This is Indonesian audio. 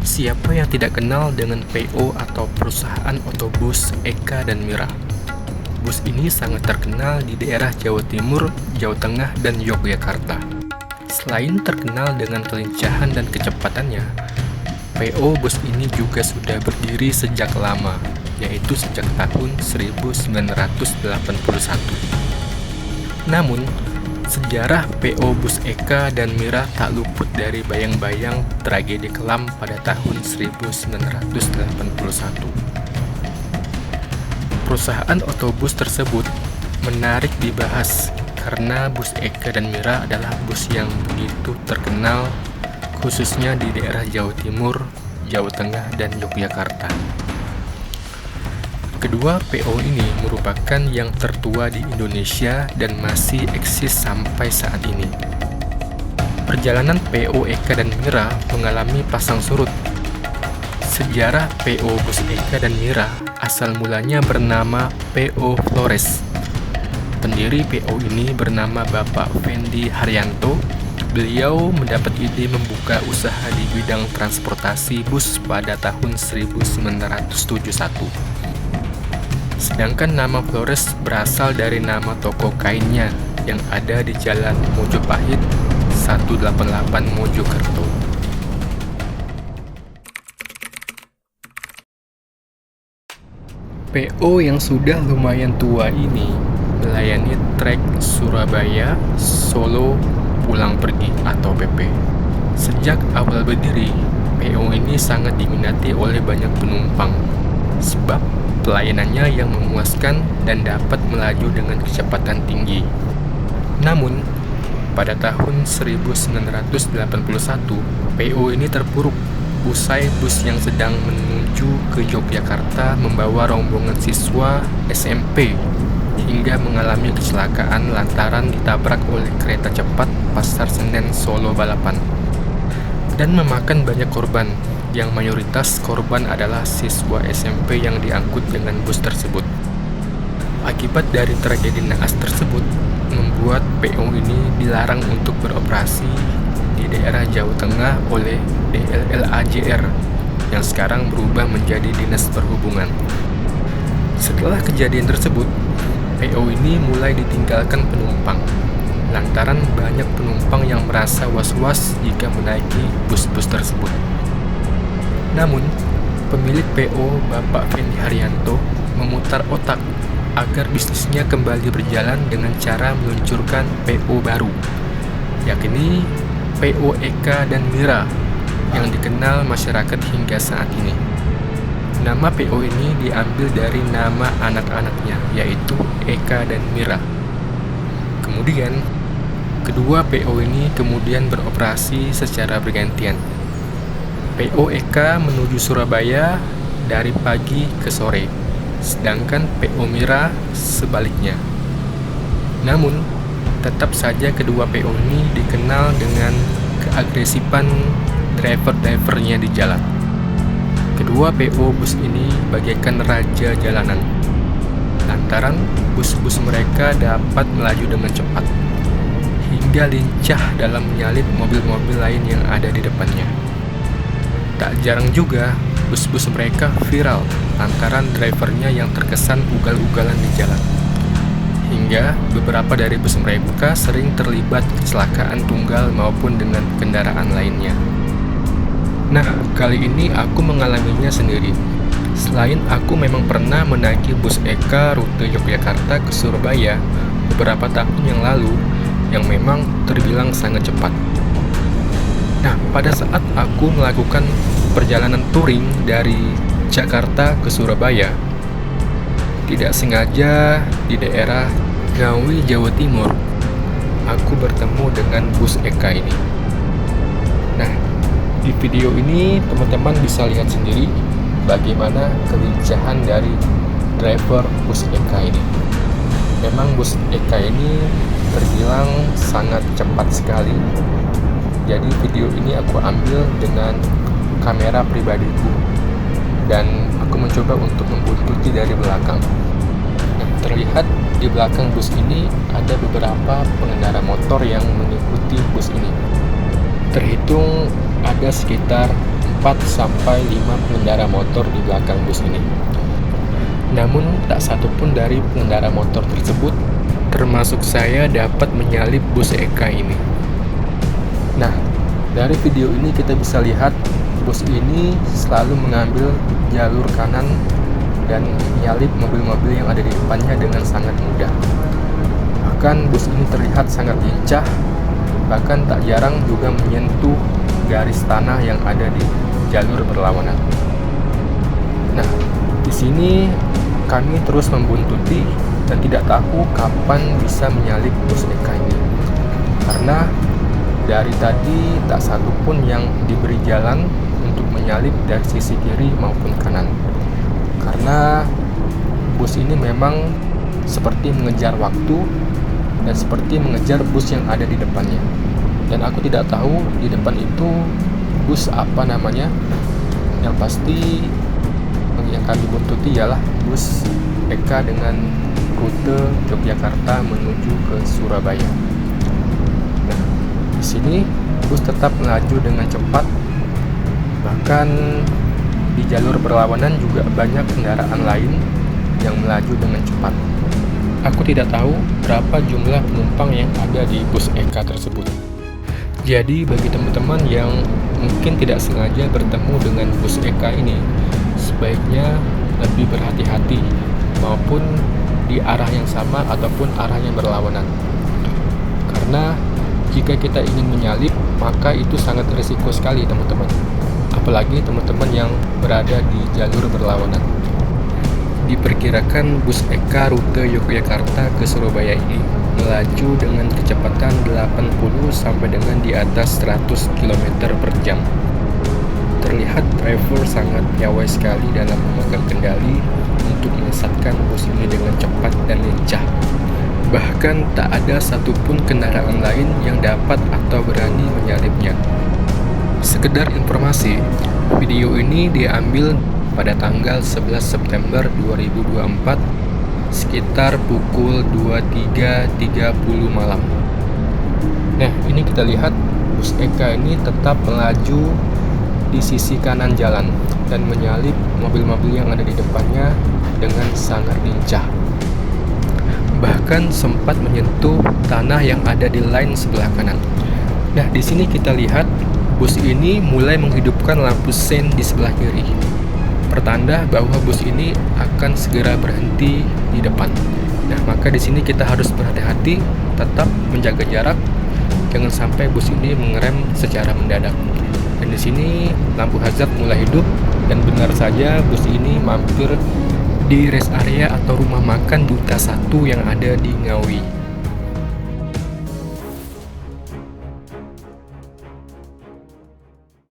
Siapa yang tidak kenal dengan PO atau perusahaan otobus Eka dan Mira? Bus ini sangat terkenal di daerah Jawa Timur, Jawa Tengah, dan Yogyakarta. Selain terkenal dengan kelincahan dan kecepatannya, PO bus ini juga sudah berdiri sejak lama, yaitu sejak tahun 1981. Namun, sejarah PO Bus Eka dan Mira tak luput dari bayang-bayang tragedi kelam pada tahun 1981. Perusahaan otobus tersebut menarik dibahas karena bus Eka dan Mira adalah bus yang begitu terkenal khususnya di daerah Jawa Timur, Jawa Tengah, dan Yogyakarta. Kedua PO ini merupakan yang tertua di Indonesia dan masih eksis sampai saat ini. Perjalanan PO Eka dan Mira mengalami pasang surut. Sejarah PO Bus Eka dan Mira asal mulanya bernama PO Flores. Pendiri PO ini bernama Bapak Fendi Haryanto. Beliau mendapat ide membuka usaha di bidang transportasi bus pada tahun 1971. Sedangkan nama Flores berasal dari nama toko kainnya yang ada di Jalan Mojopahit 188 Mojokerto. PO yang sudah lumayan tua ini melayani trek Surabaya, Solo, pulang pergi atau PP. Sejak awal berdiri, PO ini sangat diminati oleh banyak penumpang sebab pelayanannya yang memuaskan dan dapat melaju dengan kecepatan tinggi. Namun, pada tahun 1981, PO ini terpuruk usai bus yang sedang menuju ke Yogyakarta membawa rombongan siswa SMP hingga mengalami kecelakaan lantaran ditabrak oleh kereta cepat Pasar Senen Solo Balapan dan memakan banyak korban, yang mayoritas korban adalah siswa SMP yang diangkut dengan bus tersebut. Akibat dari tragedi naas tersebut membuat PO ini dilarang untuk beroperasi di daerah Jawa Tengah oleh DLLAJR yang sekarang berubah menjadi Dinas Perhubungan. Setelah kejadian tersebut, PO ini mulai ditinggalkan penumpang lantaran banyak penumpang yang merasa was-was jika menaiki bus-bus tersebut. Namun, pemilik PO Bapak Fendi Haryanto memutar otak agar bisnisnya kembali berjalan dengan cara meluncurkan PO baru, yakni PO Eka dan Mira yang dikenal masyarakat hingga saat ini. Nama PO ini diambil dari nama anak-anaknya, yaitu Eka dan Mira. Kemudian, kedua PO ini kemudian beroperasi secara bergantian. PO Eka menuju Surabaya dari pagi ke sore, sedangkan PO Mira sebaliknya. Namun, tetap saja kedua PO ini dikenal dengan keagresifan driver-drivernya di jalan. Kedua PO bus ini bagaikan raja jalanan, lantaran bus-bus mereka dapat melaju dengan cepat, hingga lincah dalam menyalip mobil-mobil lain yang ada di depannya. Tak jarang juga bus-bus mereka viral lantaran drivernya yang terkesan ugal-ugalan di jalan. Hingga beberapa dari bus mereka sering terlibat kecelakaan tunggal maupun dengan kendaraan lainnya. Nah, kali ini aku mengalaminya sendiri. Selain aku memang pernah menaiki bus Eka rute Yogyakarta ke Surabaya beberapa tahun yang lalu yang memang terbilang sangat cepat. Nah, pada saat aku melakukan perjalanan touring dari Jakarta ke Surabaya, tidak sengaja di daerah Ngawi, Jawa Timur, aku bertemu dengan bus Eka ini. Nah, di video ini teman-teman bisa lihat sendiri bagaimana kelincahan dari driver bus Eka ini. Memang bus Eka ini terbilang sangat cepat sekali. Jadi video ini aku ambil dengan kamera pribadiku dan aku mencoba untuk membuntuti dari belakang. Nah, terlihat di belakang bus ini ada beberapa pengendara motor yang mengikuti bus ini. Terhitung ada sekitar sampai 5 pengendara motor di belakang bus ini. Namun tak satupun dari pengendara motor tersebut, termasuk saya, dapat menyalip bus Eka ini. Nah, dari video ini kita bisa lihat bus ini selalu mengambil jalur kanan dan menyalip mobil-mobil yang ada di depannya dengan sangat mudah. Bahkan bus ini terlihat sangat lincah, bahkan tak jarang juga menyentuh garis tanah yang ada di jalur berlawanan. Nah, di sini kami terus membuntuti dan tidak tahu kapan bisa menyalip bus Eka ini. Karena dari tadi tak satupun yang diberi jalan untuk menyalip dari sisi kiri maupun kanan. Karena bus ini memang seperti mengejar waktu dan seperti mengejar bus yang ada di depannya. Dan aku tidak tahu di depan itu bus apa namanya. Yang pasti yang kami buntuti ialah bus Eka dengan rute Yogyakarta menuju ke Surabaya. Nah, di sini bus tetap melaju dengan cepat. Bahkan di jalur berlawanan juga banyak kendaraan lain yang melaju dengan cepat. Aku tidak tahu berapa jumlah penumpang yang ada di bus Eka tersebut. Jadi bagi teman-teman yang mungkin tidak sengaja bertemu dengan bus Eka ini, sebaiknya lebih berhati-hati maupun di arah yang sama ataupun arah yang berlawanan. Karena jika kita ingin menyalip, maka itu sangat risiko sekali teman-teman. Apalagi teman-teman yang berada di jalur berlawanan. Diperkirakan bus Eka rute Yogyakarta ke Surabaya ini melaju dengan kecepatan 80 sampai dengan di atas 100 km per jam. Terlihat driver sangat piawai sekali dalam memegang kendali untuk melesatkan bus ini dengan cepat dan lincah. Bahkan tak ada satupun kendaraan lain yang dapat atau berani menyalipnya. Sekedar informasi, video ini diambil pada tanggal 11 September 2024 sekitar pukul 23.30 malam. Nah, ini kita lihat bus Eka ini tetap melaju di sisi kanan jalan dan menyalip mobil-mobil yang ada di depannya dengan sangat lincah. Bahkan sempat menyentuh tanah yang ada di lane sebelah kanan. Nah, di sini kita lihat bus ini mulai menghidupkan lampu sein di sebelah kiri. Pertanda bahwa bus ini akan segera berhenti di depan. Nah, maka di sini kita harus berhati-hati, tetap menjaga jarak, jangan sampai bus ini mengerem secara mendadak. Dan di sini lampu hazard mulai hidup dan benar saja bus ini mampir di rest area atau rumah makan Duta 1 yang ada di Ngawi.